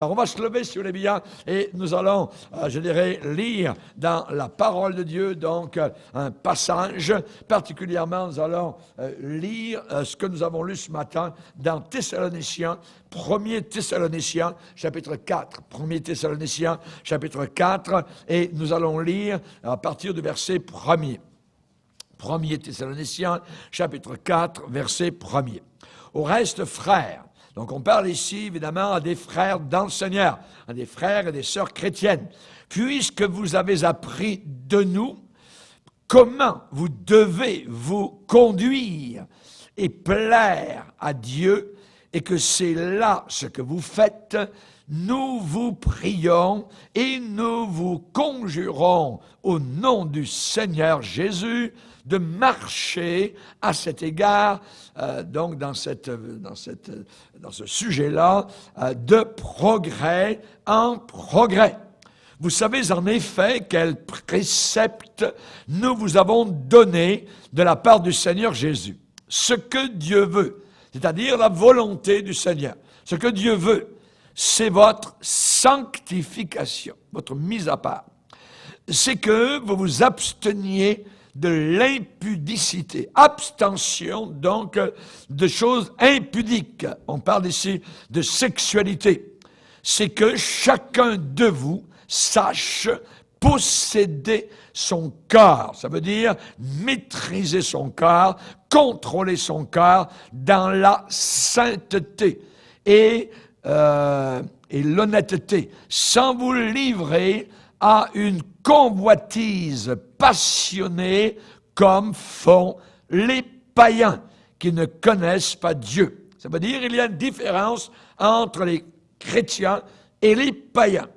Alors, on va se lever, si vous voulez bien, et nous allons, lire dans la parole de Dieu, donc un passage. Particulièrement, nous allons lire ce que nous avons lu ce matin dans Thessaloniciens, 1er Thessaloniciens, chapitre 4. 1er Thessaloniciens, chapitre 4, et nous allons lire à partir du verset 1er. 1er Thessaloniciens, chapitre 4, verset 1er. Au reste, frères, donc on parle ici évidemment à des frères dans le Seigneur, à des frères et des sœurs chrétiennes. Puisque vous avez appris de nous comment vous devez vous conduire et plaire à Dieu, et que c'est là ce que vous faites, nous vous prions et nous vous conjurons au nom du Seigneur Jésus de marcher à cet égard, donc dans ce sujet-là, de progrès en progrès. Vous savez en effet quels préceptes nous vous avons donnés de la part du Seigneur Jésus. Ce que Dieu veut, c'est-à-dire la volonté du Seigneur. Ce que Dieu veut, c'est votre sanctification, votre mise à part. C'est que vous vous absteniez de l'impudicité. Abstention, donc, de choses impudiques. On parle ici de sexualité. C'est que chacun de vous sache posséder son corps. Ça veut dire maîtriser son corps, contrôler son corps dans la sainteté et l'honnêteté, sans vous livrer à une convoitise passionnée comme font les païens qui ne connaissent pas Dieu. Ça veut dire qu'il y a une différence entre les chrétiens et les païens.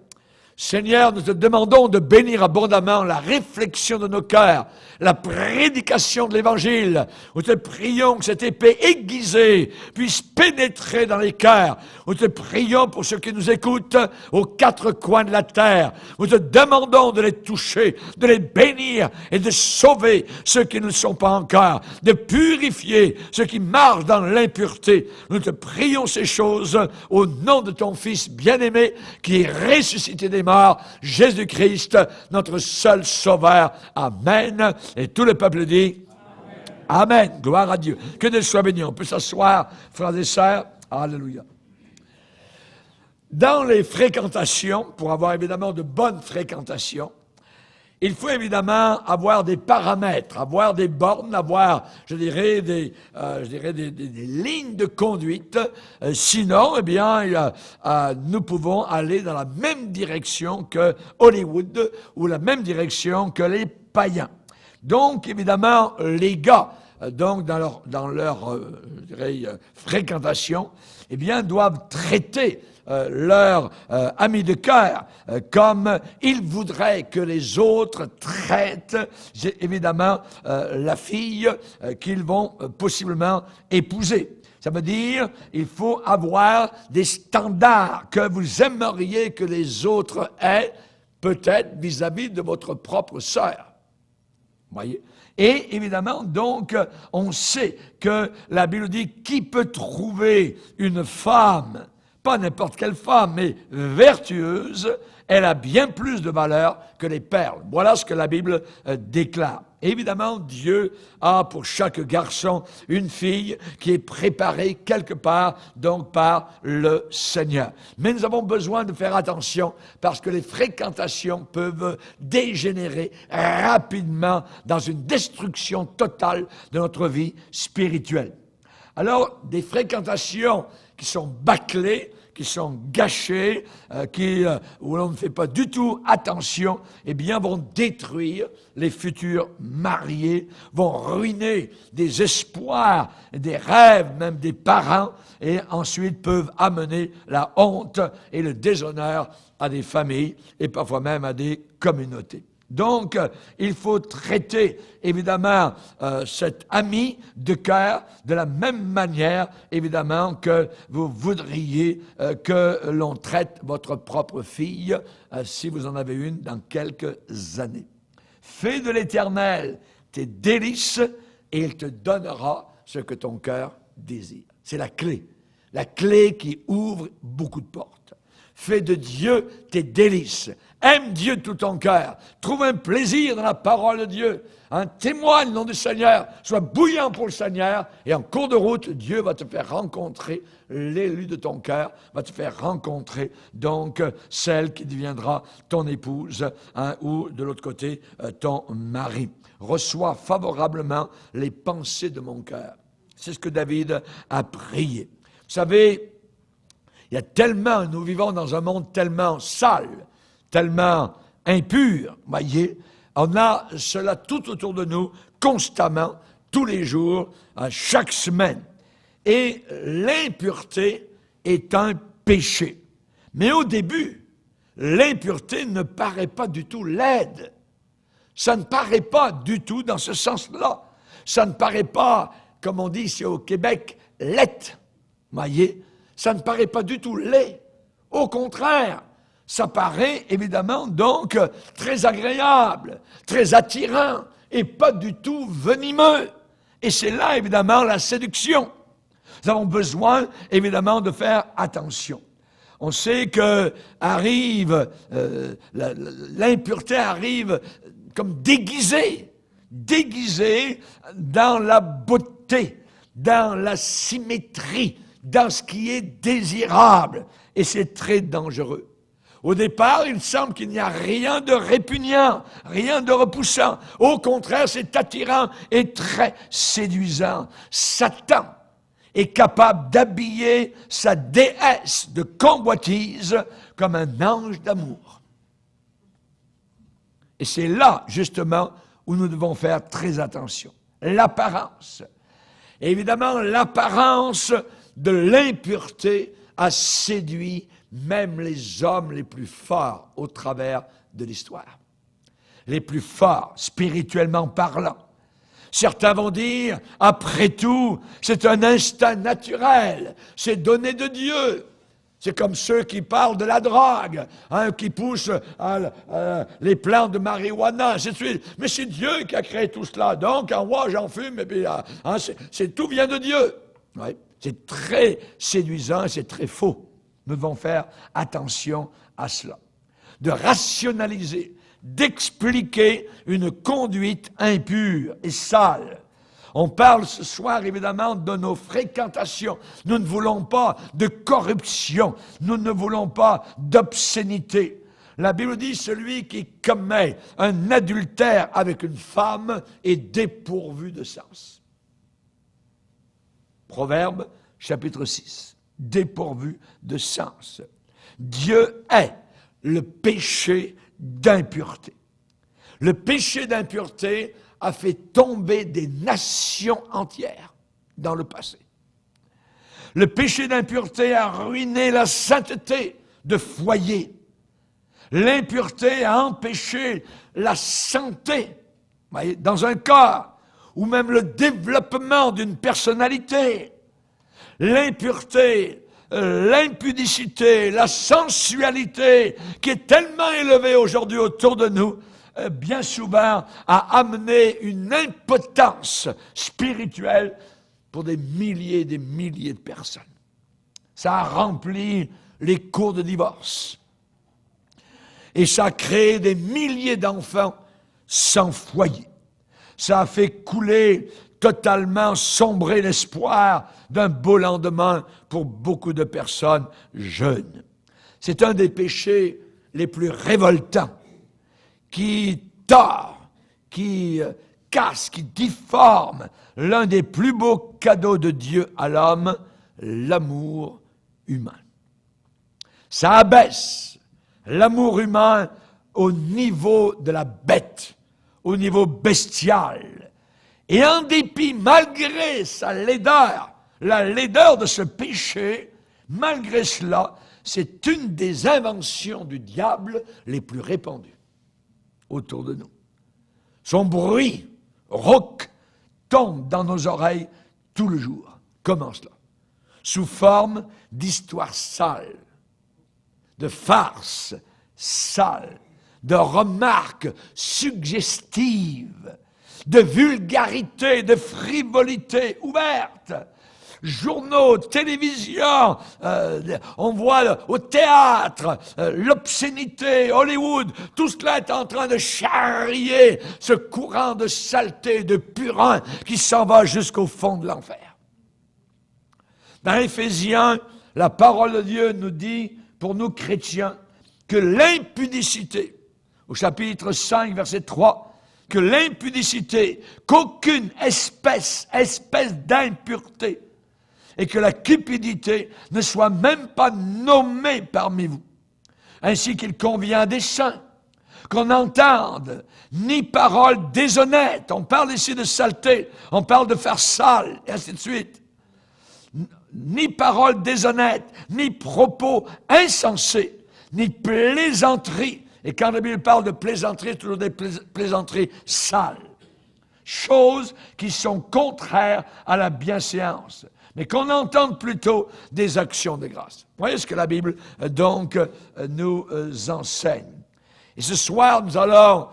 Seigneur, nous te demandons de bénir abondamment la réflexion de nos cœurs, la prédication de l'Évangile. Nous te prions que cette épée aiguisée puisse pénétrer dans les cœurs. Nous te prions pour ceux qui nous écoutent aux quatre coins de la terre. Nous te demandons de les toucher, de les bénir et de sauver ceux qui ne le sont pas encore, de purifier ceux qui marchent dans l'impureté. Nous te prions ces choses au nom de ton Fils bien-aimé qui est ressuscité des morts, Jésus-Christ, notre seul Sauveur. Amen. Et tout le peuple dit Amen. Amen. Gloire à Dieu. Que Dieu soit béni. On peut s'asseoir, frères et sœurs. Alléluia. Dans les fréquentations, pour avoir évidemment de bonnes fréquentations, il faut évidemment avoir des paramètres, avoir des bornes, avoir, des lignes de conduite. Sinon, eh bien, nous pouvons aller dans la même direction que Hollywood ou la même direction que les païens. Donc, évidemment, les gars, donc dans leur fréquentation, eh bien, doivent traiter leur ami de cœur comme ils voudraient que les autres traitent, évidemment, la fille qu'ils vont possiblement épouser. Ça veut dire il faut avoir des standards que vous aimeriez que les autres aient, peut-être vis-à-vis de votre propre sœur. Voyez? Et évidemment, donc, on sait que la Bible dit qui peut trouver une femme, pas n'importe quelle femme, mais vertueuse, elle a bien plus de valeur que les perles. Voilà ce que la Bible déclare. Évidemment, Dieu a pour chaque garçon une fille qui est préparée quelque part, donc par le Seigneur. Mais nous avons besoin de faire attention parce que les fréquentations peuvent dégénérer rapidement dans une destruction totale de notre vie spirituelle. Alors, des fréquentations qui sont bâclées, qui sont gâchées, où l'on ne fait pas du tout attention, eh bien, vont détruire les futurs mariés, vont ruiner des espoirs, des rêves, même des parents, et ensuite peuvent amener la honte et le déshonneur à des familles et parfois même à des communautés. Donc, il faut traiter, évidemment, cet ami de cœur de la même manière, évidemment, que vous voudriez que l'on traite votre propre fille, si vous en avez une dans quelques années. Fais de l'Éternel tes délices et il te donnera ce que ton cœur désire. C'est la clé qui ouvre beaucoup de portes. Fais de Dieu tes délices. Aime Dieu de tout ton cœur. Trouve un plaisir dans la parole de Dieu. Témoigne le nom du Seigneur. Sois bouillant pour le Seigneur. Et en cours de route, Dieu va te faire rencontrer l'élu de ton cœur, va te faire rencontrer donc celle qui deviendra ton épouse, ou de l'autre côté, ton mari. Reçois favorablement les pensées de mon cœur. C'est ce que David a prié. Vous savez, il y a tellement, nous vivons dans un monde tellement sale, tellement impur, voyez, on a cela tout autour de nous, constamment, tous les jours, chaque semaine. Et l'impureté est un péché. Mais au début, l'impureté ne paraît pas du tout laide. Ça ne paraît pas du tout dans ce sens-là. Ça ne paraît pas, comme on dit ici au Québec, laite. Voyez, ça ne paraît pas du tout laid. Au contraire, ça paraît évidemment donc très agréable, très attirant et pas du tout venimeux. Et c'est là évidemment la séduction. Nous avons besoin évidemment de faire attention. On sait que l'impureté arrive comme déguisée dans la beauté, dans la symétrie, dans ce qui est désirable. Et c'est très dangereux. Au départ, il semble qu'il n'y a rien de répugnant, rien de repoussant. Au contraire, c'est attirant et très séduisant. Satan est capable d'habiller sa déesse de convoitise comme un ange d'amour. Et c'est là, justement, où nous devons faire très attention. L'apparence. Et évidemment, l'apparence de l'impureté a séduit même les hommes les plus forts au travers de l'histoire. Les plus forts, spirituellement parlant. Certains vont dire, après tout, c'est un instinct naturel, c'est donné de Dieu. C'est comme ceux qui parlent de la drogue, qui poussent les plantes de marijuana, ainsi de suite. Mais c'est Dieu qui a créé tout cela. Donc, moi, j'en fume, et puis tout vient de Dieu. Ouais. C'est très séduisant et c'est très faux. Nous devons faire attention à cela. De rationaliser, d'expliquer une conduite impure et sale. On parle ce soir, évidemment, de nos fréquentations. Nous ne voulons pas de corruption. Nous ne voulons pas d'obscénité. La Bible dit, celui qui commet un adultère avec une femme est dépourvu de sens. Proverbe, chapitre 6. Dépourvu de sens. Dieu est le péché d'impureté. Le péché d'impureté a fait tomber des nations entières dans le passé. Le péché d'impureté a ruiné la sainteté de foyers. L'impureté a empêché la santé, voyez, dans un corps, ou même le développement d'une personnalité. L'impureté, l'impudicité, la sensualité qui est tellement élevée aujourd'hui autour de nous, bien souvent a amené une impotence spirituelle pour des milliers et des milliers de personnes. Ça a rempli les cours de divorce. Et ça a créé des milliers d'enfants sans foyer. Ça a fait couler, totalement sombrer l'espoir d'un beau lendemain pour beaucoup de personnes jeunes. C'est un des péchés les plus révoltants qui tord, qui casse, qui difforme l'un des plus beaux cadeaux de Dieu à l'homme, l'amour humain. Ça abaisse l'amour humain au niveau de la bête, au niveau bestial. Et en dépit, malgré sa laideur, la laideur de ce péché, malgré cela, c'est une des inventions du diable les plus répandues autour de nous. Son bruit rauque tombe dans nos oreilles tout le jour. Comment cela? Sous forme d'histoires sales, de farces sales, de remarques suggestives, de vulgarité, de frivolité ouverte. journaux, télévision, on voit au théâtre, l'obscénité, Hollywood, tout cela est en train de charrier ce courant de saleté, de purin qui s'en va jusqu'au fond de l'enfer. Dans Éphésiens, la parole de Dieu nous dit, pour nous chrétiens, que l'impudicité, au chapitre 5, verset 3, que l'impudicité, qu'aucune espèce d'impureté, et que la cupidité ne soit même pas nommée parmi vous, ainsi qu'il convient des saints, qu'on n'entende ni parole déshonnête, on parle ici de saleté, on parle de faire sale, et ainsi de suite, ni parole déshonnête, ni propos insensés, ni plaisanterie. Et quand la Bible parle de plaisanterie, c'est toujours des plaisanteries sales. Choses qui sont contraires à la bienséance. Mais qu'on entende plutôt des actions de grâce. Vous voyez ce que la Bible, donc, nous enseigne. Et ce soir, nous allons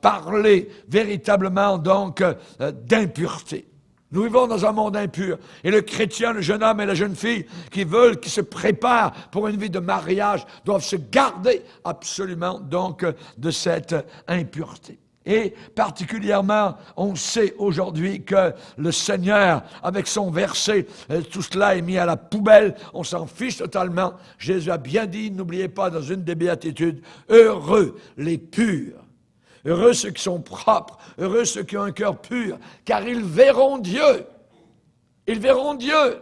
parler véritablement, donc, d'impureté. Nous vivons dans un monde impur. Et le chrétien, le jeune homme et la jeune fille qui se préparent pour une vie de mariage, doivent se garder absolument donc de cette impureté. Et particulièrement, on sait aujourd'hui que le Seigneur, avec son verset, tout cela est mis à la poubelle, on s'en fiche totalement. Jésus a bien dit, n'oubliez pas dans une des béatitudes, heureux les purs. Heureux ceux qui sont propres, heureux ceux qui ont un cœur pur, car ils verront Dieu. Ils verront Dieu.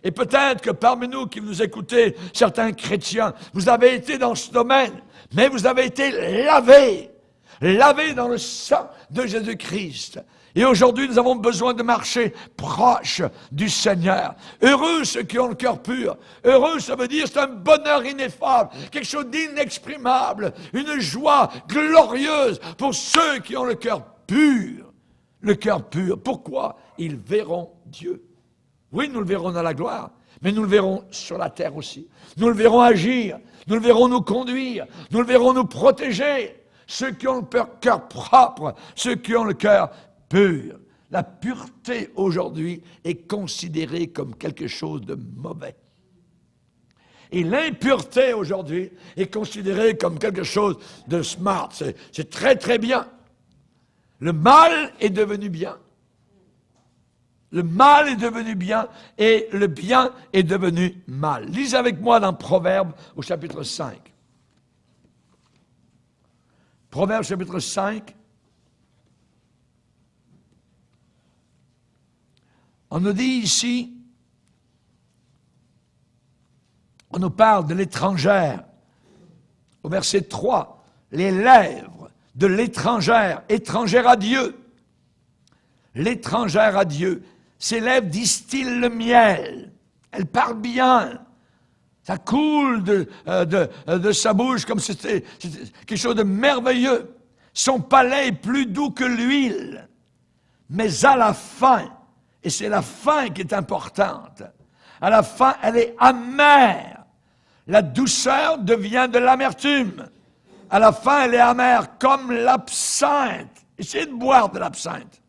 Et peut-être que parmi nous qui nous écoutez, certains chrétiens, vous avez été dans ce domaine, mais vous avez été lavés dans le sang de Jésus-Christ. Et aujourd'hui, nous avons besoin de marcher proche du Seigneur. Heureux ceux qui ont le cœur pur. Heureux, ça veut dire c'est un bonheur ineffable, quelque chose d'inexprimable, une joie glorieuse pour ceux qui ont le cœur pur. Le cœur pur. Pourquoi? Ils verront Dieu. Oui, nous le verrons dans la gloire, mais nous le verrons sur la terre aussi. Nous le verrons agir, nous le verrons nous conduire, nous le verrons nous protéger. Ceux qui ont le cœur propre, ceux qui ont le cœur pur. La pureté aujourd'hui est considérée comme quelque chose de mauvais. Et l'impureté aujourd'hui est considérée comme quelque chose de smart. C'est très très bien. Le mal est devenu bien. Le mal est devenu bien et le bien est devenu mal. Lisez avec moi dans Proverbes au chapitre 5. Proverbes chapitre 5. On nous dit ici, on nous parle de l'étrangère. Au verset 3, les lèvres de l'étrangère, étrangère à Dieu. L'étrangère à Dieu, ses lèvres distillent le miel. Elle parle bien. Ça coule de sa bouche comme c'était quelque chose de merveilleux. Son palais est plus doux que l'huile. Mais à la fin, et c'est la fin qui est importante, à la fin, elle est amère. La douceur devient de l'amertume. À la fin, elle est amère comme l'absinthe. Essayez de boire de l'absinthe.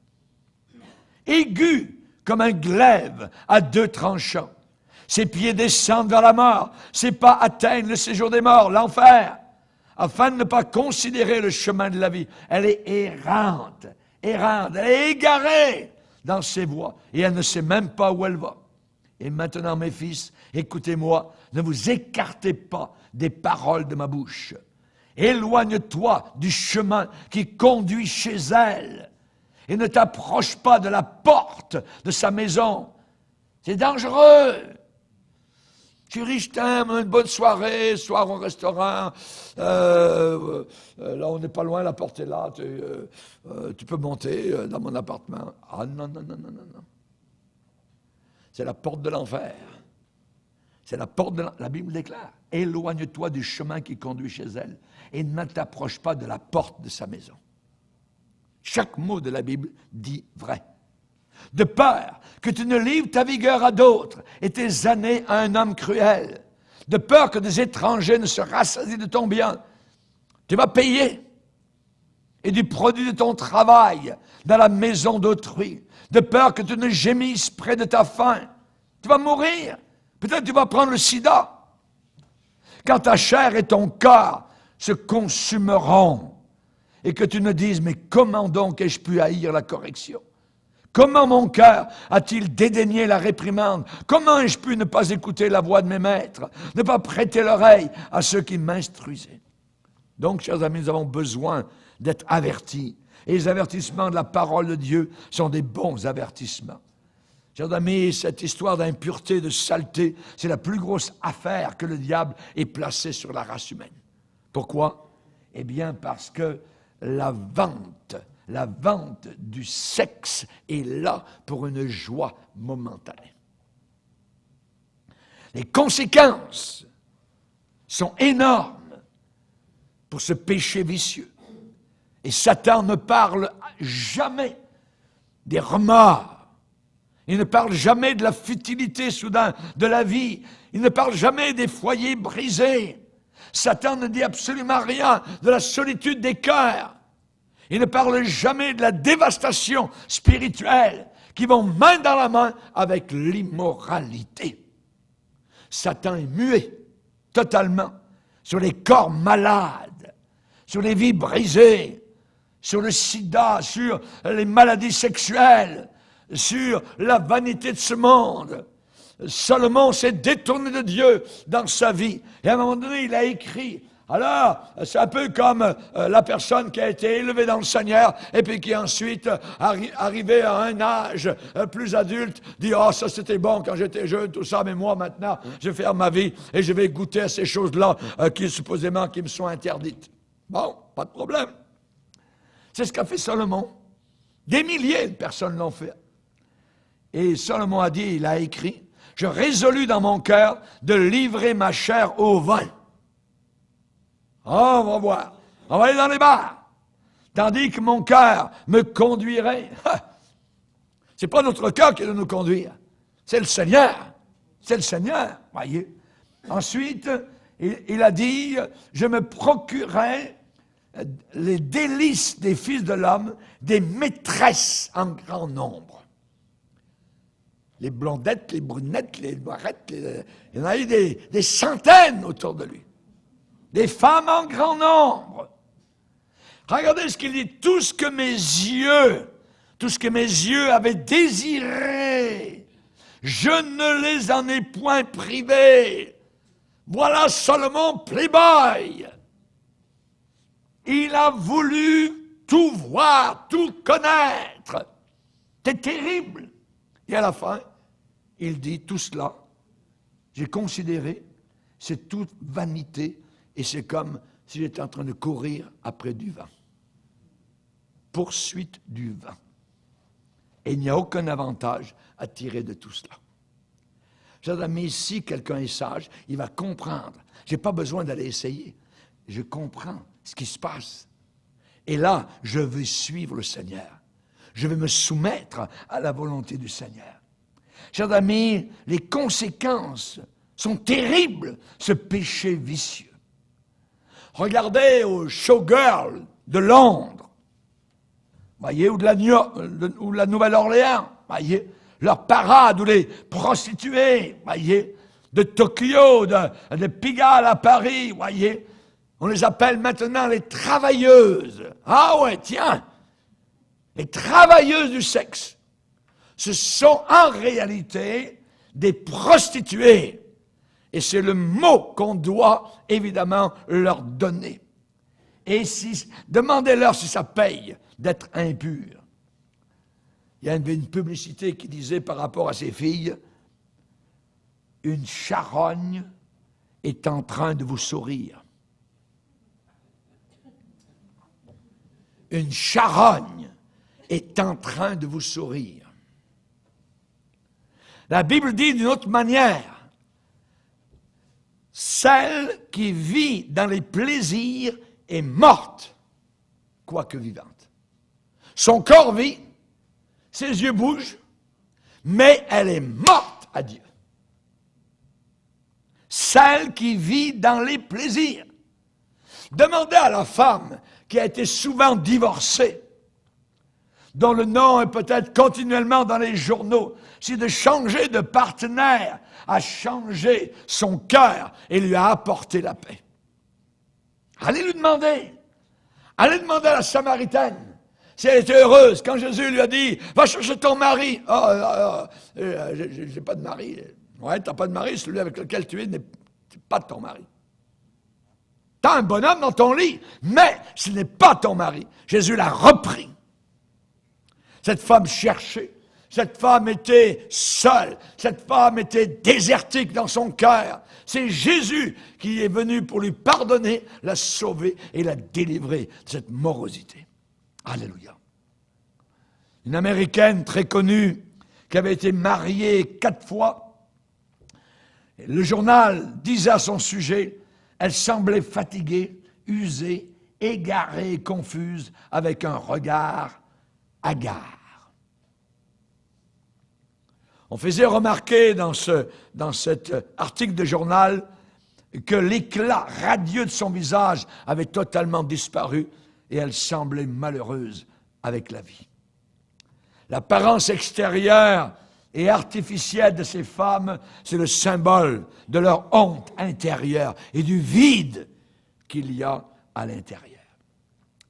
Aiguë comme un glaive à deux tranchants. Ses pieds descendent vers la mort. Ses pas atteignent le séjour des morts, l'enfer. Afin de ne pas considérer le chemin de la vie. Elle est errante. Elle est égarée dans ses voies. Et elle ne sait même pas où elle va. Et maintenant, mes fils, écoutez-moi, ne vous écartez pas des paroles de ma bouche. Éloigne-toi du chemin qui conduit chez elle. Et ne t'approche pas de la porte de sa maison. C'est dangereux. Chérie, je t'aime, une bonne soirée, soir au restaurant. Là, on n'est pas loin, la porte est là. Tu peux monter dans mon appartement. Ah non. C'est la porte de l'enfer. C'est la porte de la Bible déclare. Éloigne-toi du chemin qui conduit chez elle et ne t'approche pas de la porte de sa maison. Chaque mot de la Bible dit vrai. De peur que tu ne livres ta vigueur à d'autres et tes années à un homme cruel. De peur que des étrangers ne se rassasient de ton bien. Tu vas payer. Et du produit de ton travail dans la maison d'autrui. De peur que tu ne gémisses près de ta faim. Tu vas mourir. Peut-être tu vas prendre le sida. Quand ta chair et ton corps se consumeront et que tu ne dises, mais comment donc ai-je pu haïr la correction? Comment mon cœur a-t-il dédaigné la réprimande? Comment ai-je pu ne pas écouter la voix de mes maîtres, ne pas prêter l'oreille à ceux qui m'instruisaient? Donc, chers amis, nous avons besoin d'être avertis. Et les avertissements de la parole de Dieu sont des bons avertissements. Chers amis, cette histoire d'impureté, de saleté, c'est la plus grosse affaire que le diable ait placée sur la race humaine. Pourquoi? Eh bien, parce que la vente du sexe est là pour une joie momentanée. Les conséquences sont énormes pour ce péché vicieux. Et Satan ne parle jamais des remords. Il ne parle jamais de la futilité soudain de la vie. Il ne parle jamais des foyers brisés. Satan ne dit absolument rien de la solitude des cœurs. Il ne parle jamais de la dévastation spirituelle qui vont main dans la main avec l'immoralité. Satan est muet totalement sur les corps malades, sur les vies brisées, sur le sida, sur les maladies sexuelles, sur la vanité de ce monde. Salomon s'est détourné de Dieu dans sa vie. Et à un moment donné, il a écrit. Alors, c'est un peu comme la personne qui a été élevée dans le Seigneur et puis qui ensuite, arrivé à un âge plus adulte, dit « Ah, ça c'était bon quand j'étais jeune, tout ça, mais moi maintenant, je vais faire ma vie et je vais goûter à ces choses-là qui supposément qui me sont interdites. » Bon, pas de problème. C'est ce qu'a fait Salomon. Des milliers de personnes l'ont fait. Et Salomon a dit, il a écrit, « Je résolus dans mon cœur de livrer ma chair au vin. » Oh, on va voir. On va aller dans les bars. Tandis que mon cœur me conduirait. C'est pas notre cœur qui doit nous conduire. C'est le Seigneur. C'est le Seigneur, voyez. Ensuite, il a dit, je me procurais les délices des fils de l'homme, des maîtresses en grand nombre. Les blondettes, les brunettes, les noirettes, il y en a eu des centaines autour de lui. Des femmes en grand nombre. Regardez ce qu'il dit. Tout ce que mes yeux avaient désiré, je ne les en ai point privés. Voilà Salomon playboy. Il a voulu tout voir, tout connaître. C'est terrible. Et à la fin, il dit tout cela, j'ai considéré, c'est toute vanité. Et c'est comme si j'étais en train de courir après du vent. Poursuite du vent. Et il n'y a aucun avantage à tirer de tout cela. Chers amis, si quelqu'un est sage, il va comprendre. Je n'ai pas besoin d'aller essayer. Je comprends ce qui se passe. Et là, je veux suivre le Seigneur. Je vais me soumettre à la volonté du Seigneur. Chers amis, les conséquences sont terribles, ce péché vicieux. Regardez aux showgirls de Londres, voyez, ou de la Nouvelle-Orléans, voyez, leur parade, ou les prostituées, voyez, de Tokyo, de Pigalle à Paris, voyez, on les appelle maintenant les travailleuses. Ah ouais, tiens, les travailleuses du sexe. Ce sont en réalité des prostituées. Et c'est le mot qu'on doit, évidemment, leur donner. Et demandez-leur si ça paye d'être impur. Il y a une publicité qui disait par rapport à ces filles, « Une charogne est en train de vous sourire. » Une charogne est en train de vous sourire. La Bible dit d'une autre manière, celle qui vit dans les plaisirs est morte, quoique vivante. Son corps vit, ses yeux bougent, mais elle est morte à Dieu. Celle qui vit dans les plaisirs. Demandez à la femme qui a été souvent divorcée dont le nom est peut-être continuellement dans les journaux, si de changer de partenaire a changé son cœur et lui a apporté la paix. Allez lui demander. Allez demander à la Samaritaine si elle était heureuse quand Jésus lui a dit « Va chercher ton mari. » J'ai pas de mari. Ouais, t'as pas de mari, celui avec lequel tu es n'est pas de ton mari. T'as un bonhomme dans ton lit, mais ce n'est pas ton mari. Jésus l'a repris. Cette femme cherchait. Cette femme était seule. Cette femme était désertique dans son cœur. C'est Jésus qui est venu pour lui pardonner, la sauver et la délivrer de cette morosité. Alléluia. Une Américaine très connue qui avait été mariée 4 fois. Le journal disait à son sujet, elle semblait fatiguée, usée, égarée et confuse, avec un regard hagard. On faisait remarquer dans cet article de journal que l'éclat radieux de son visage avait totalement disparu et elle semblait malheureuse avec la vie. L'apparence extérieure et artificielle de ces femmes, c'est le symbole de leur honte intérieure et du vide qu'il y a à l'intérieur.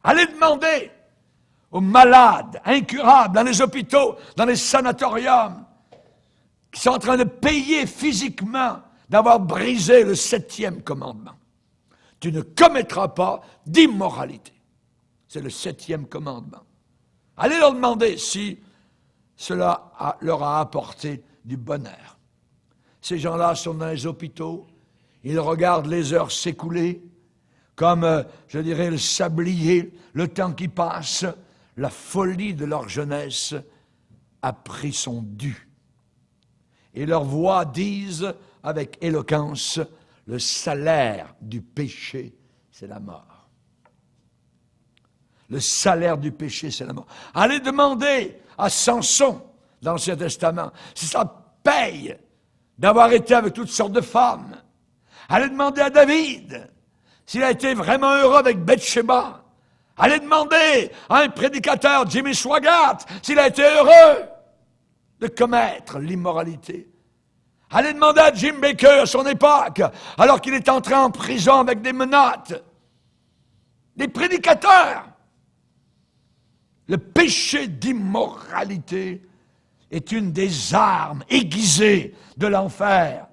Allez demander aux malades, incurables, dans les hôpitaux, dans les sanatoriums, qui sont en train de payer physiquement d'avoir brisé le 7e commandement. Tu ne commettras pas d'immoralité. C'est le 7e commandement. Allez leur demander si cela leur a apporté du bonheur. Ces gens-là sont dans les hôpitaux, ils regardent les heures s'écouler, comme, je dirais, le sablier, le temps qui passe, la folie de leur jeunesse a pris son dû. Et leurs voix disent avec éloquence, le salaire du péché, c'est la mort. Le salaire du péché, c'est la mort. Allez demander à Samson, dans l'Ancien Testament, si ça paye d'avoir été avec toutes sortes de femmes. Allez demander à David s'il a été vraiment heureux avec Bathsheba. Allez demander à un prédicateur, Jimmy Swaggart, s'il a été heureux de commettre l'immoralité. Allez demander à Jim Baker à son époque, alors qu'il est entré en prison avec des menottes. Des prédicateurs. Le péché d'immoralité est une des armes aiguisées de l'enfer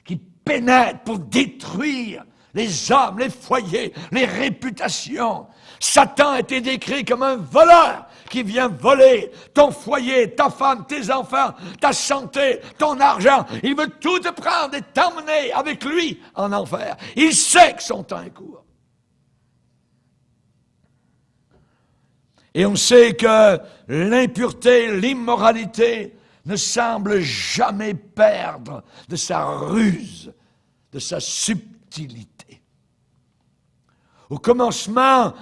qui pénètre pour détruire les hommes, les foyers, les réputations. Satan a été décrit comme un voleur qui vient voler ton foyer, ta femme, tes enfants, ta santé, ton argent. Il veut tout te prendre et t'emmener avec lui en enfer. Il sait que son temps est court. Et on sait que l'impureté, l'immoralité ne semble jamais perdre de sa ruse, de sa subtilité. Au commencement,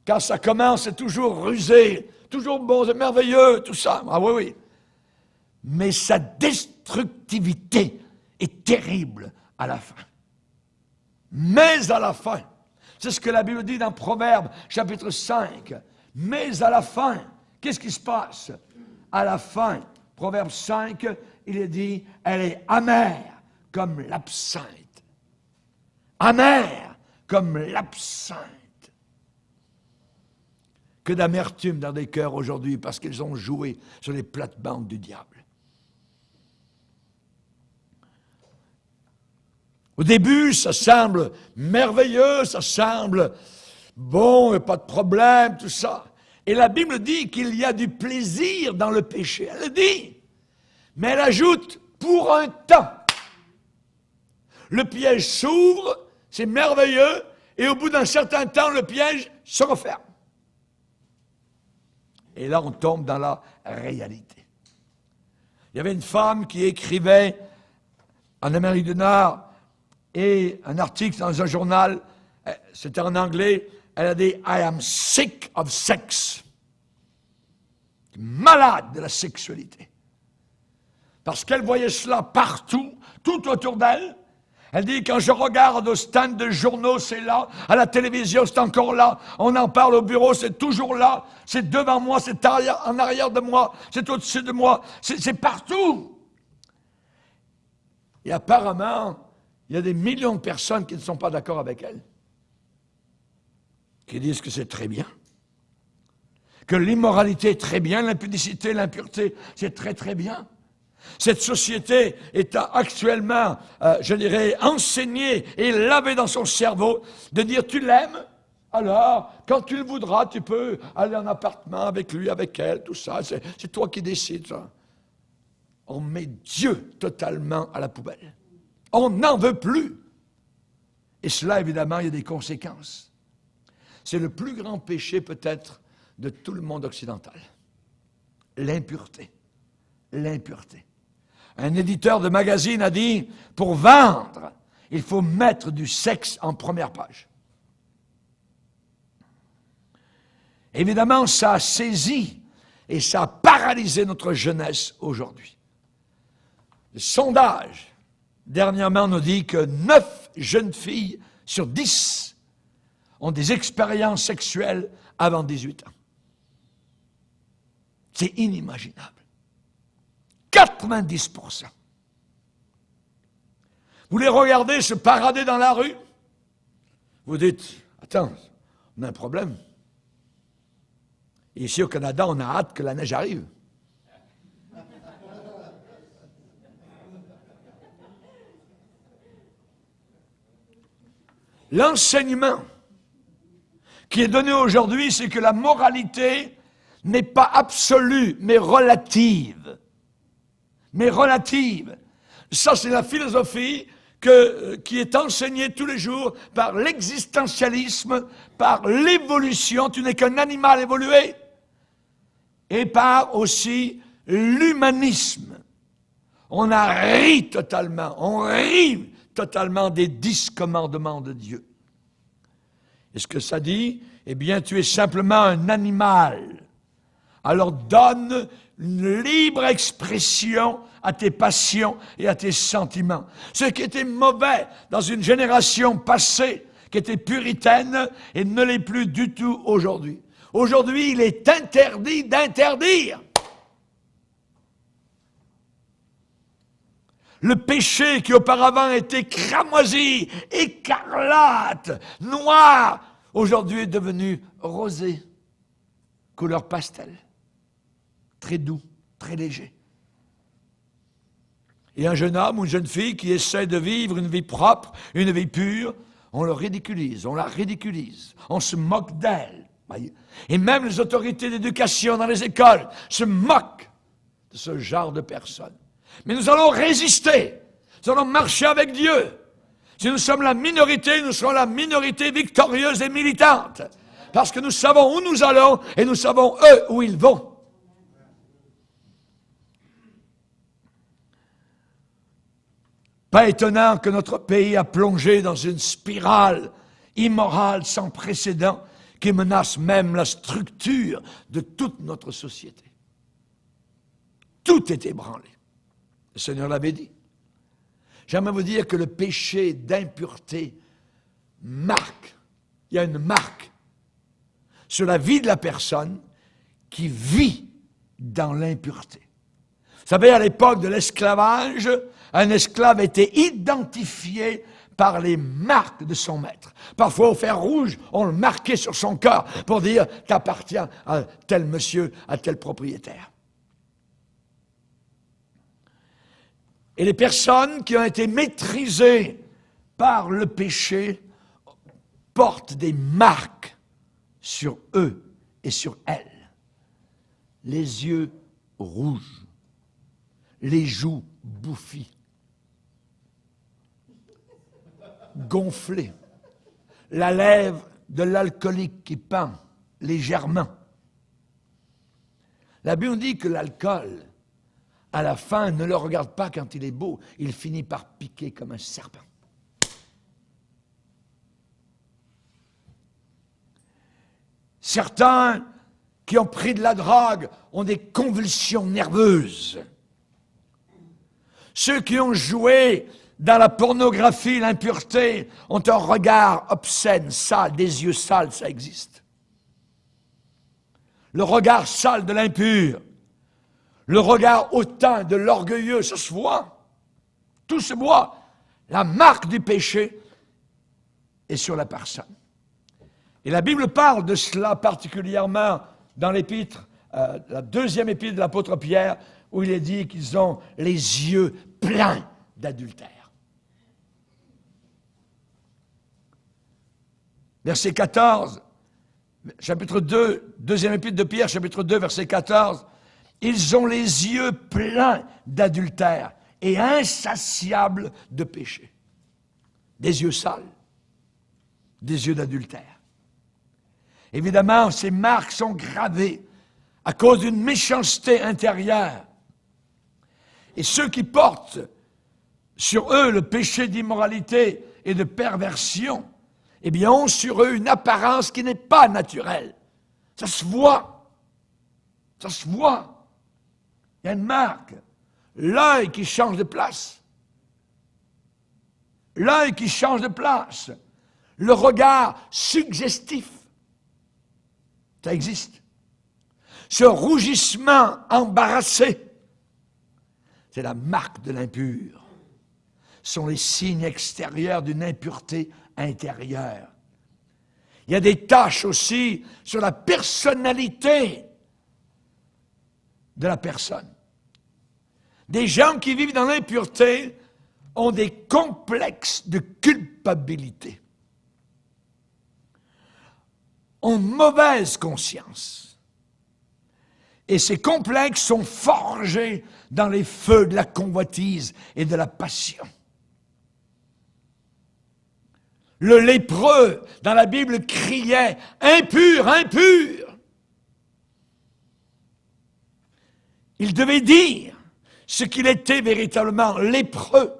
quand ça commence, c'est toujours rusé, toujours bon, c'est merveilleux, tout ça. Ah oui, oui. Mais sa destructivité est terrible à la fin. Mais à la fin, c'est ce que la Bible dit dans Proverbes, chapitre 5. Mais à la fin, qu'est-ce qui se passe? À la fin, Proverbe 5, il est dit, elle est amère comme l'absinthe. Amère comme l'absinthe. Que d'amertume dans des cœurs aujourd'hui parce qu'ils ont joué sur les plates-bandes du diable. Au début, ça semble merveilleux, ça semble bon, pas de problème, tout ça. Et la Bible dit qu'il y a du plaisir dans le péché. Elle le dit. Mais elle ajoute, pour un temps. Le piège s'ouvre, c'est merveilleux, et au bout d'un certain temps, le piège se referme. Et là, on tombe dans la réalité. Il y avait une femme qui écrivait en Amérique du Nord, et un article dans un journal, c'était en anglais, elle a dit « I am sick of sex ». Malade de la sexualité. Parce qu'elle voyait cela partout, tout autour d'elle. Elle dit, quand je regarde au stand de journaux, c'est là. À la télévision, c'est encore là. On en parle au bureau, c'est toujours là. C'est devant moi, c'est en arrière de moi, c'est au-dessus de moi. C'est partout. Et apparemment, il y a des millions de personnes qui ne sont pas d'accord avec elle. Qui disent que c'est très bien. Que l'immoralité est très bien, l'impudicité, l'impureté, c'est très très bien. Cette société est actuellement, je dirais, enseignée et lavée dans son cerveau de dire tu l'aimes, alors quand tu le voudras, tu peux aller en appartement avec lui, avec elle, tout ça, c'est toi qui décides ça. On met Dieu totalement à la poubelle. On n'en veut plus. Et cela, évidemment, il y a des conséquences. C'est le plus grand péché peut-être de tout le monde occidental. L'impureté. L'impureté. Un éditeur de magazine a dit, pour vendre, il faut mettre du sexe en première page. Évidemment, ça a saisi et ça a paralysé notre jeunesse aujourd'hui. Le sondage, dernièrement, nous dit que 9 jeunes filles sur 10 ont des expériences sexuelles avant 18 ans. C'est inimaginable. 90%. Vous les regardez se parader dans la rue, vous dites, attends, on a un problème. Et ici au Canada, on a hâte que la neige arrive. L'enseignement qui est donné aujourd'hui, c'est que la moralité n'est pas absolue, mais relative. Mais relative. Ça, c'est la philosophie qui est enseignée tous les jours par l'existentialisme, par l'évolution, tu n'es qu'un animal évolué, et par aussi l'humanisme. On a ri totalement des 10 commandements de Dieu. Et ce que ça dit? Eh bien, tu es simplement un animal. Alors donne une libre expression à tes passions et à tes sentiments. Ce qui était mauvais dans une génération passée, qui était puritaine, et ne l'est plus du tout aujourd'hui. Aujourd'hui, il est interdit d'interdire. Le péché qui auparavant était cramoisi, écarlate, noir, aujourd'hui est devenu rosé, couleur pastel. Très doux, très léger. Et un jeune homme ou une jeune fille qui essaie de vivre une vie propre, une vie pure, on le ridiculise, on la ridiculise, on se moque d'elle. Et même les autorités d'éducation dans les écoles se moquent de ce genre de personnes. Mais nous allons résister, nous allons marcher avec Dieu. Si nous sommes la minorité, nous serons la minorité victorieuse et militante. Parce que nous savons où nous allons et nous savons eux où ils vont. Pas étonnant que notre pays a plongé dans une spirale immorale sans précédent qui menace même la structure de toute notre société. Tout est ébranlé. Le Seigneur l'avait dit. J'aimerais vous dire que le péché d'impureté marque, il y a une marque sur la vie de la personne qui vit dans l'impureté. Vous savez, à l'époque de l'esclavage, un esclave était identifié par les marques de son maître. Parfois, au fer rouge, on le marquait sur son corps pour dire « t'appartiens à tel monsieur, à tel propriétaire ». Et les personnes qui ont été maîtrisées par le péché portent des marques sur eux et sur elles. Les yeux rouges, les joues bouffies, gonflées, la lèvre de l'alcoolique qui pend légèrement. La Bible dit que l'alcool, à la fin, ne le regarde pas quand il est beau, il finit par piquer comme un serpent. Certains qui ont pris de la drogue ont des convulsions nerveuses. Ceux qui ont joué dans la pornographie, l'impureté, ont un regard obscène, sale, des yeux sales, ça existe. Le regard sale de l'impur, le regard hautain de l'orgueilleux, ça se voit. Tout se voit. La marque du péché est sur la personne. Et la Bible parle de cela particulièrement dans l'épître, la deuxième épître de l'apôtre Pierre, où il est dit qu'ils ont les yeux pleins d'adultère. Verset 14, chapitre 2, deuxième épître de Pierre, chapitre 2, verset 14. Ils ont les yeux pleins d'adultère et insatiables de péché. Des yeux sales, des yeux d'adultère. Évidemment, ces marques sont gravées à cause d'une méchanceté intérieure. Et ceux qui portent sur eux le péché d'immoralité et de perversion, eh bien, ont sur eux une apparence qui n'est pas naturelle. Ça se voit. Ça se voit. Il y a une marque. L'œil qui change de place. L'œil qui change de place. Le regard suggestif. Ça existe. Ce rougissement embarrassé, c'est la marque de l'impur. Ce sont les signes extérieurs d'une impureté intérieure. Il y a des taches aussi sur la personnalité de la personne. Des gens qui vivent dans l'impureté ont des complexes de culpabilité, ont mauvaise conscience. Et ces complexes sont forgés dans les feux de la convoitise et de la passion. Le lépreux, dans la Bible, criait « Impur, impur !» Il devait dire ce qu'il était véritablement, lépreux.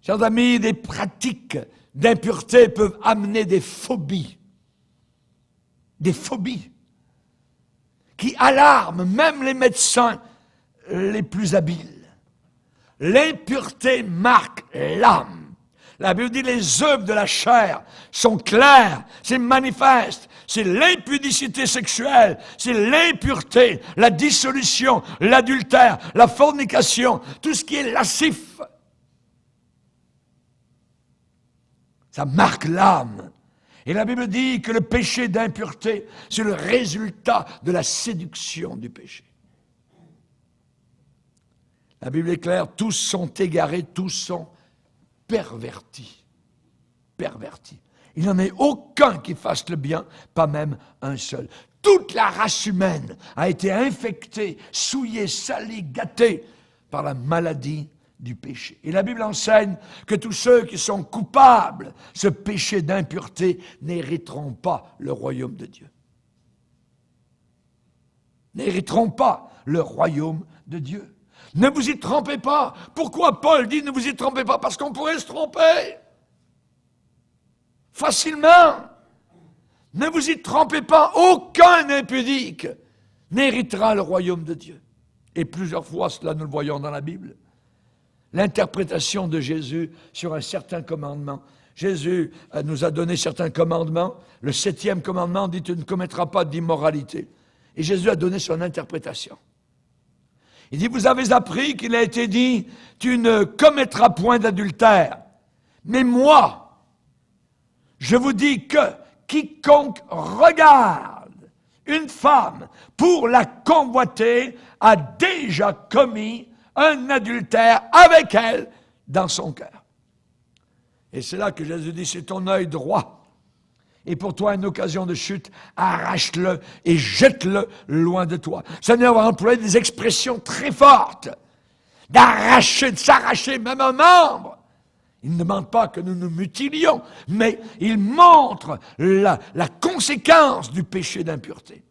Chers amis, des pratiques d'impureté peuvent amener des phobies qui alarment même les médecins les plus habiles. L'impureté marque l'âme. La Bible dit les œuvres de la chair sont claires, c'est manifeste, c'est l'impudicité sexuelle, c'est l'impureté, la dissolution, l'adultère, la fornication, tout ce qui est lascif. Ça marque l'âme. Et la Bible dit que le péché d'impureté, c'est le résultat de la séduction du péché. La Bible est claire, tous sont égarés, tous sont pervertis. Pervertis. Il n'en est aucun qui fasse le bien, pas même un seul. Toute la race humaine a été infectée, souillée, salie, gâtée par la maladie du péché. Et la Bible enseigne que tous ceux qui sont coupables, ce péché d'impureté, n'hériteront pas le royaume de Dieu. N'hériteront pas le royaume de Dieu. Ne vous y trompez pas. Pourquoi Paul dit ne vous y trompez pas? Parce qu'on pourrait se tromper. Facilement. Ne vous y trompez pas. Aucun impudique n'héritera le royaume de Dieu. Et plusieurs fois, cela nous le voyons dans la Bible. L'interprétation de Jésus sur un certain commandement. Jésus nous a donné certains commandements. Le 7e commandement dit « Tu ne commettras pas d'immoralité ». Et Jésus a donné son interprétation. Il dit, vous avez appris qu'il a été dit, tu ne commettras point d'adultère. Mais moi, je vous dis que quiconque regarde une femme pour la convoiter a déjà commis un adultère avec elle dans son cœur. Et c'est là que Jésus dit, c'est ton œil droit. Et pour toi, une occasion de chute, arrache-le et jette-le loin de toi. Le Seigneur va employer des expressions très fortes, d'arracher, de s'arracher même un membre. Il ne demande pas que nous nous mutilions, mais il montre la conséquence du péché d'impureté.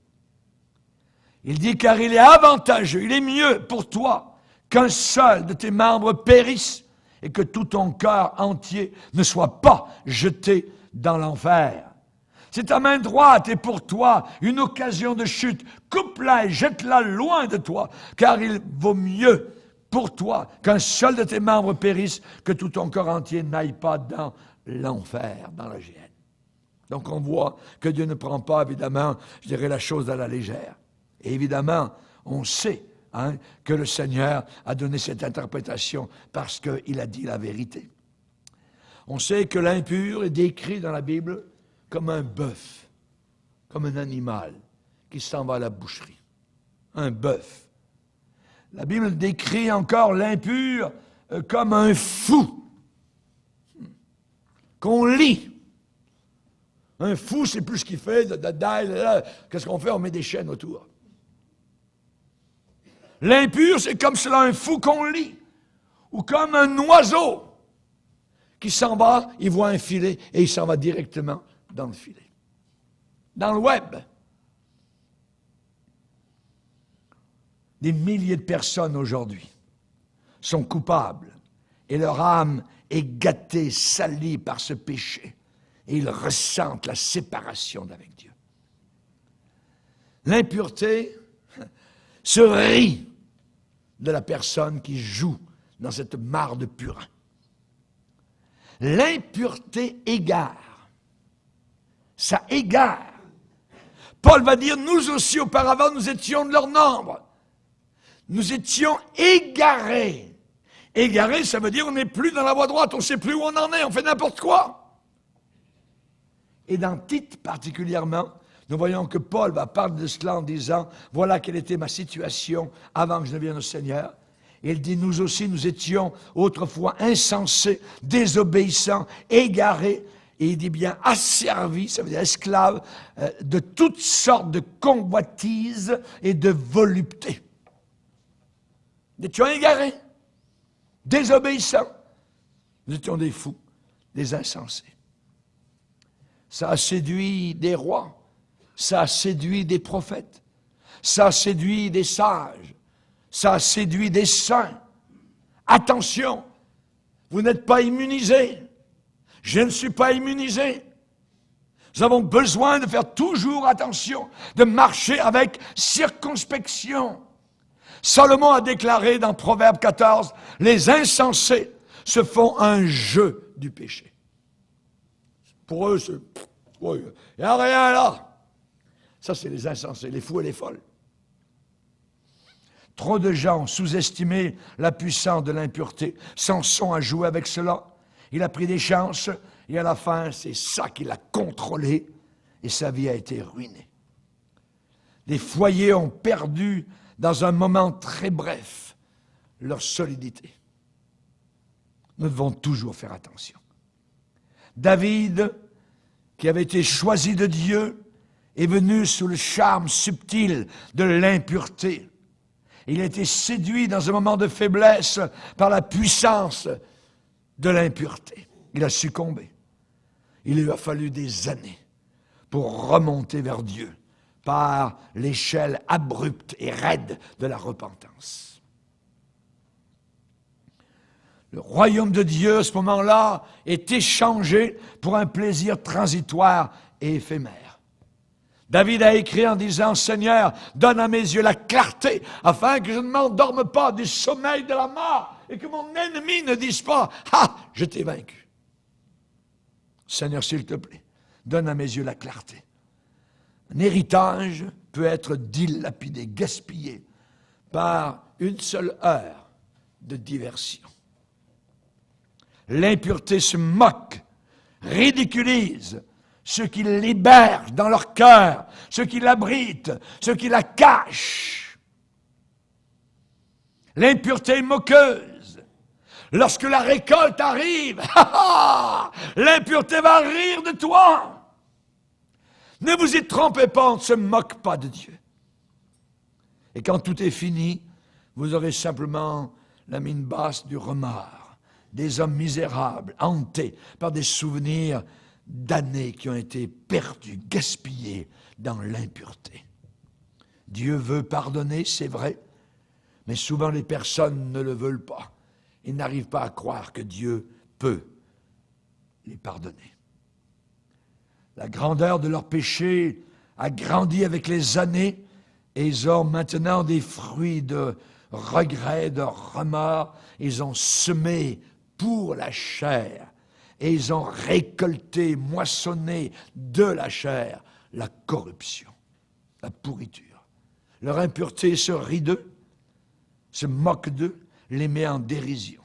Il dit, car il est avantageux, il est mieux pour toi qu'un seul de tes membres périsse et que tout ton cœur entier ne soit pas jeté dans l'enfer. Si ta main droite est pour toi une occasion de chute, coupe-la et jette-la loin de toi, car il vaut mieux pour toi qu'un seul de tes membres périsse, que tout ton corps entier n'aille pas dans l'enfer, dans la géhenne. Donc on voit que Dieu ne prend pas, évidemment, je dirais, la chose à la légère. Et évidemment, on sait que le Seigneur a donné cette interprétation parce qu'il a dit la vérité. On sait que l'impur est décrit dans la Bible comme un bœuf, comme un animal qui s'en va à la boucherie. Un bœuf. La Bible décrit encore l'impur comme un fou qu'on lit. Un fou, c'est plus ce qu'il fait. Qu'est-ce qu'on fait? On met des chaînes autour. L'impur, c'est comme cela, un fou qu'on lit. Ou comme un oiseau qui s'en va, il voit un filet et il s'en va directement dans le filet. Dans le web. Des milliers de personnes aujourd'hui sont coupables et leur âme est gâtée, salie par ce péché. Et ils ressentent la séparation d'avec Dieu. L'impureté se rit de la personne qui joue dans cette mare de purin. L'impureté égare. Ça égare. Paul va dire, nous aussi auparavant, nous étions de leur nombre. Nous étions égarés. Égarés, ça veut dire on n'est plus dans la voie droite, on ne sait plus où on en est, on fait n'importe quoi. Et dans Tite particulièrement, nous voyons que Paul va parler de cela en disant, voilà quelle était ma situation avant que je ne vienne au Seigneur. Et il dit, nous aussi, nous étions autrefois insensés, désobéissants, égarés, et il dit bien asservis, ça veut dire esclaves, de toutes sortes de convoitises et de voluptés. Nous étions égarés, désobéissants. Nous étions des fous, des insensés. Ça a séduit des rois, ça a séduit des prophètes, ça a séduit des sages, ça a séduit des saints. Attention, vous n'êtes pas immunisés. Je ne suis pas immunisé. Nous avons besoin de faire toujours attention, de marcher avec circonspection. Salomon a déclaré dans Proverbe 14, « Les insensés se font un jeu du péché. » Pour eux, il n'y a rien là. Ça, c'est les insensés, les fous et les folles. Trop de gens ont sous-estimé la puissance de l'impureté. Samson a joué avec cela. Il a pris des chances et à la fin, c'est ça qu'il a contrôlé et sa vie a été ruinée. Les foyers ont perdu dans un moment très bref leur solidité. Nous devons toujours faire attention. David, qui avait été choisi de Dieu, est venu sous le charme subtil de l'impureté. Il a été séduit dans un moment de faiblesse par la puissance de l'impureté. Il a succombé. Il lui a fallu des années pour remonter vers Dieu par l'échelle abrupte et raide de la repentance. Le royaume de Dieu, à ce moment-là, est échangé pour un plaisir transitoire et éphémère. David a écrit en disant, « Seigneur, donne à mes yeux la clarté, afin que je ne m'endorme pas du sommeil de la mort, et que mon ennemi ne dise pas, « Ah, je t'ai vaincu. » Seigneur, s'il te plaît, donne à mes yeux la clarté. Un héritage peut être dilapidé, gaspillé, par une seule heure de diversion. L'impureté se moque, ridiculise ceux qui l'hébergent dans leur cœur, ceux qui l'abritent, ceux qui la cachent. L'impureté est moqueuse. Lorsque la récolte arrive, l'impureté va rire de toi. Ne vous y trompez pas, on ne se moque pas de Dieu. Et quand tout est fini, vous aurez simplement la mine basse du remords, des hommes misérables, hantés par des souvenirs d'années qui ont été perdues, gaspillées dans l'impureté. Dieu veut pardonner, c'est vrai, mais souvent les personnes ne le veulent pas. Ils n'arrivent pas à croire que Dieu peut les pardonner. La grandeur de leur péché a grandi avec les années et ils ont maintenant des fruits de regret, de remords. Ils ont semé pour la chair et ils ont récolté, moissonné de la chair la corruption, la pourriture. Leur impureté se rit d'eux, se moque d'eux, les met en dérision.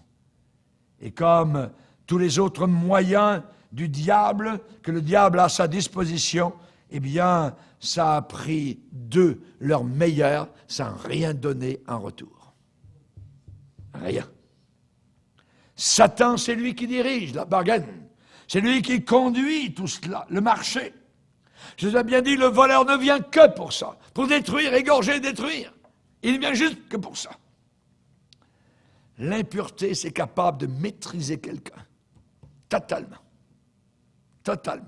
Et comme tous les autres moyens du diable, que le diable a à sa disposition, eh bien, ça a pris d'eux leur meilleur sans rien donner en retour. Rien. Satan, c'est lui qui dirige la bargaine. C'est lui qui conduit tout cela, le marché. Je vous ai bien dit, le voleur ne vient que pour ça, pour détruire, égorger, détruire. Il vient juste que pour ça. L'impureté, c'est capable de maîtriser quelqu'un. Totalement. Totalement.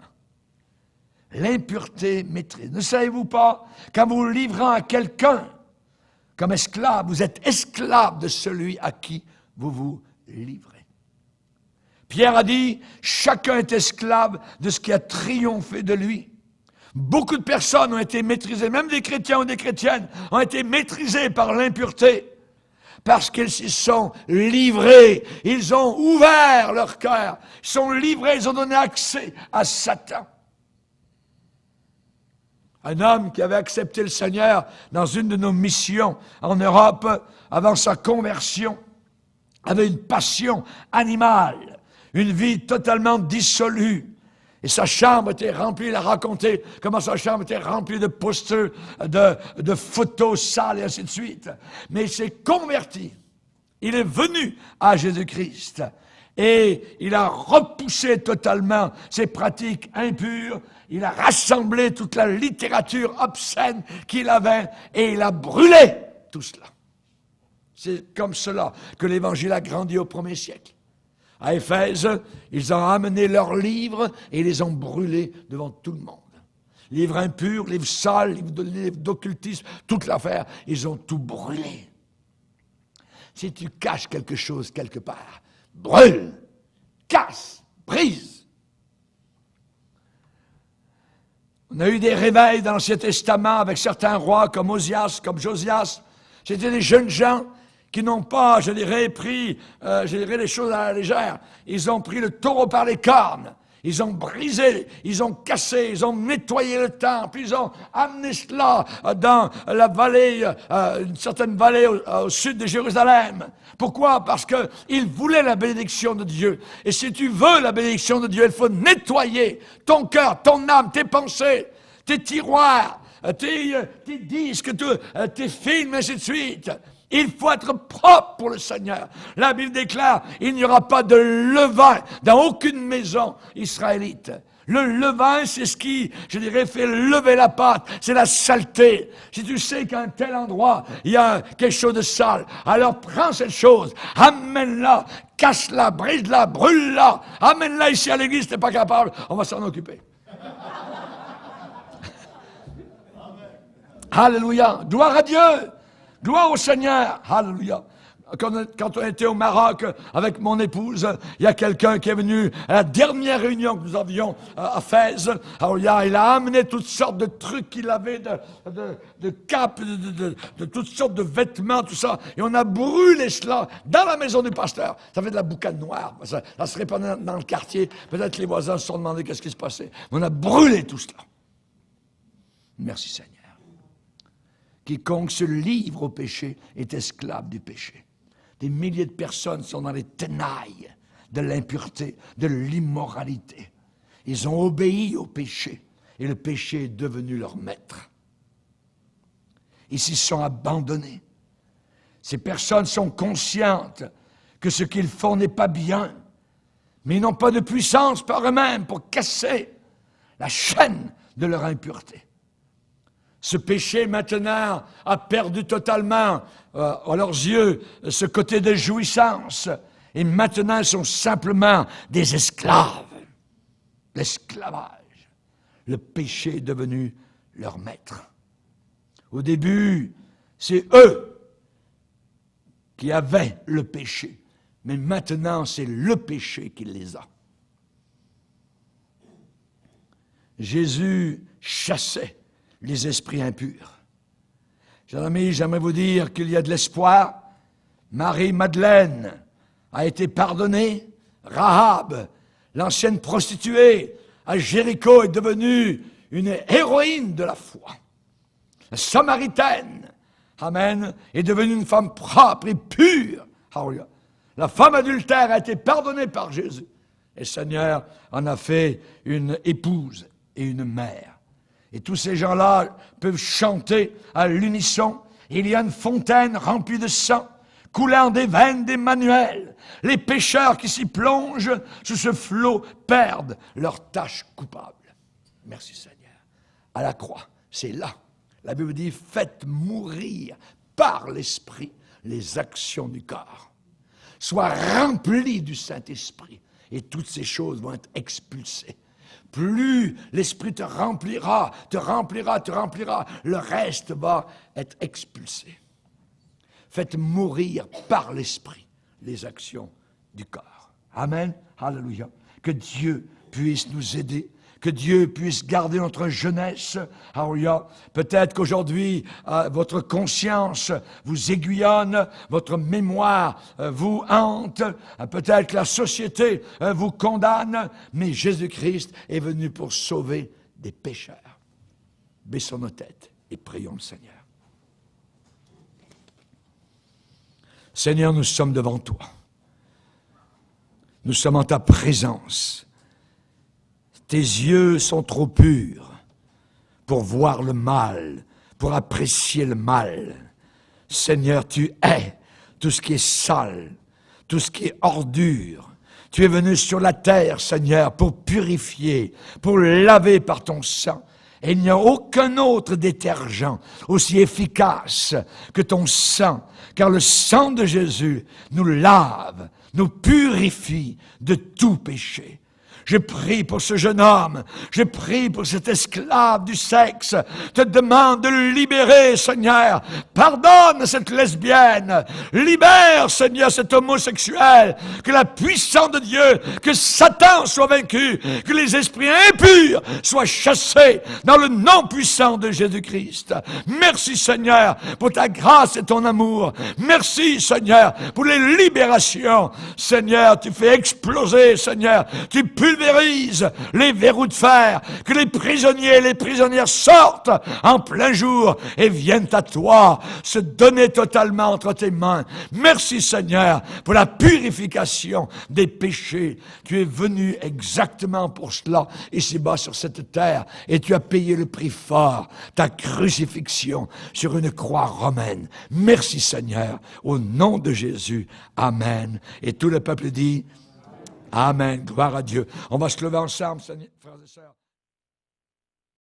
L'impureté maîtrise. Ne savez-vous pas, quand vous vous livrez à quelqu'un comme esclave, vous êtes esclave de celui à qui vous vous livrez. Pierre a dit, chacun est esclave de ce qui a triomphé de lui. Beaucoup de personnes ont été maîtrisées, même des chrétiens ou des chrétiennes, ont été maîtrisées par l'impureté. Parce qu'ils s'y sont livrés, ils ont ouvert leur cœur, ils sont livrés, ils ont donné accès à Satan. Un homme qui avait accepté le Seigneur dans une de nos missions en Europe, avant sa conversion, avait une passion animale, une vie totalement dissolue. Et sa chambre était remplie, il a raconté comment sa chambre était remplie de posters, de photos sales et ainsi de suite. Mais il s'est converti. Il est venu à Jésus-Christ. Et il a repoussé totalement ses pratiques impures. Il a rassemblé toute la littérature obscène qu'il avait et il a brûlé tout cela. C'est comme cela que l'Évangile a grandi au 1er siècle. À Éphèse, ils ont amené leurs livres et les ont brûlés devant tout le monde. Livres impurs, livres sales, livres d'occultisme, toute l'affaire, ils ont tout brûlé. Si tu caches quelque chose quelque part, brûle, casse, brise. On a eu des réveils dans l'Ancien Testament avec certains rois comme Osias, comme Josias. C'était des jeunes gens qui n'ont pas, je dirais, pris, les choses à la légère. Ils ont pris le taureau par les cornes. Ils ont brisé, ils ont cassé, ils ont nettoyé le temple, ils ont amené cela dans la vallée, une certaine vallée au sud de Jérusalem. Pourquoi? Parce qu'ils voulaient la bénédiction de Dieu. Et si tu veux la bénédiction de Dieu, il faut nettoyer ton cœur, ton âme, tes pensées, tes tiroirs, tes disques, tes films, et ainsi de suite. Il faut être propre pour le Seigneur. La Bible déclare, il n'y aura pas de levain dans aucune maison israélite. Le levain, c'est ce qui, je dirais, fait lever la pâte. C'est la saleté. Si tu sais qu'à un tel endroit, il y a quelque chose de sale, alors prends cette chose, amène-la, casse-la, brise-la, brûle-la, amène-la ici à l'église, t'es pas capable, on va s'en occuper. Alléluia. Gloire à Dieu. Gloire au Seigneur. Alléluia. Quand on était au Maroc avec mon épouse, il y a quelqu'un qui est venu à la dernière réunion que nous avions à Fès. Alors il a amené toutes sortes de trucs qu'il avait, de capes, de toutes sortes de vêtements, tout ça. Et on a brûlé cela dans la maison du pasteur. Ça fait de la boucane noire. Ça se répandait dans le quartier. Peut-être les voisins se sont demandé qu'est-ce qui se passait. Mais on a brûlé tout cela. Merci Seigneur. Quiconque se livre au péché est esclave du péché. Des milliers de personnes sont dans les tenailles de l'impureté, de l'immoralité. Ils ont obéi au péché et le péché est devenu leur maître. Ils s'y sont abandonnés. Ces personnes sont conscientes que ce qu'ils font n'est pas bien, mais ils n'ont pas de puissance par eux-mêmes pour casser la chaîne de leur impureté. Ce péché, maintenant, a perdu totalement, à leurs yeux, ce côté de jouissance. Et maintenant, ils sont simplement des esclaves. L'esclavage. Le péché est devenu leur maître. Au début, c'est eux qui avaient le péché. Mais maintenant, c'est le péché qui les a. Jésus chassait les esprits impurs. Chers amis, j'aimerais vous dire qu'il y a de l'espoir Marie-Madeleine a été pardonnée. Rahab, l'ancienne prostituée à Jéricho, est devenue une héroïne de la foi. La Samaritaine, amen, est devenue une femme propre et pure. Alléluia. La femme adultère a été pardonnée par Jésus. Et le Seigneur en a fait une épouse et une mère. Et tous ces gens-là peuvent chanter à l'unisson. Il y a une fontaine remplie de sang, coulant des veines d'Emmanuel. Les pécheurs qui s'y plongent sous ce flot perdent leur tâche coupable. Merci Seigneur. À la croix, c'est là. La Bible dit, faites mourir par l'Esprit les actions du corps. Sois rempli du Saint-Esprit et toutes ces choses vont être expulsées. Plus l'Esprit te remplira, le reste va être expulsé. Faites mourir par l'Esprit les actions du corps. Amen. Alléluia. Que Dieu puisse nous aider. Que Dieu puisse garder notre jeunesse. Alléluia. Peut-être qu'aujourd'hui, votre conscience vous aiguillonne, votre mémoire vous hante. Peut-être que la société vous condamne. Mais Jésus-Christ est venu pour sauver des pécheurs. Baissons nos têtes et prions le Seigneur. Seigneur, nous sommes devant toi. Nous sommes en ta présence. Tes yeux sont trop purs pour voir le mal, pour apprécier le mal. Seigneur, tu hais tout ce qui est sale, tout ce qui est ordure. Tu es venu sur la terre, Seigneur, pour purifier, pour laver par ton sang. Et il n'y a aucun autre détergent aussi efficace que ton sang, car le sang de Jésus nous lave, nous purifie de tout péché. Je prie pour ce jeune homme, je prie pour cet esclave du sexe, te demande de le libérer, Seigneur. Pardonne cette lesbienne, libère, Seigneur, cet homosexuel, que la puissance de Dieu, que Satan soit vaincu, que les esprits impurs soient chassés dans le nom puissant de Jésus-Christ. Merci, Seigneur, pour ta grâce et ton amour. Merci, Seigneur, pour les libérations. Seigneur, tu fais exploser, Seigneur, tu pulvérise les verrous de fer, que les prisonniers et les prisonnières sortent en plein jour et viennent à toi, se donner totalement entre tes mains. Merci Seigneur pour la purification des péchés. Tu es venu exactement pour cela, ici-bas sur cette terre, et tu as payé le prix fort, ta crucifixion sur une croix romaine. Merci Seigneur, au nom de Jésus. Amen. Et tout le peuple dit Amen. Gloire à Dieu. On va se lever ensemble, frères et sœurs.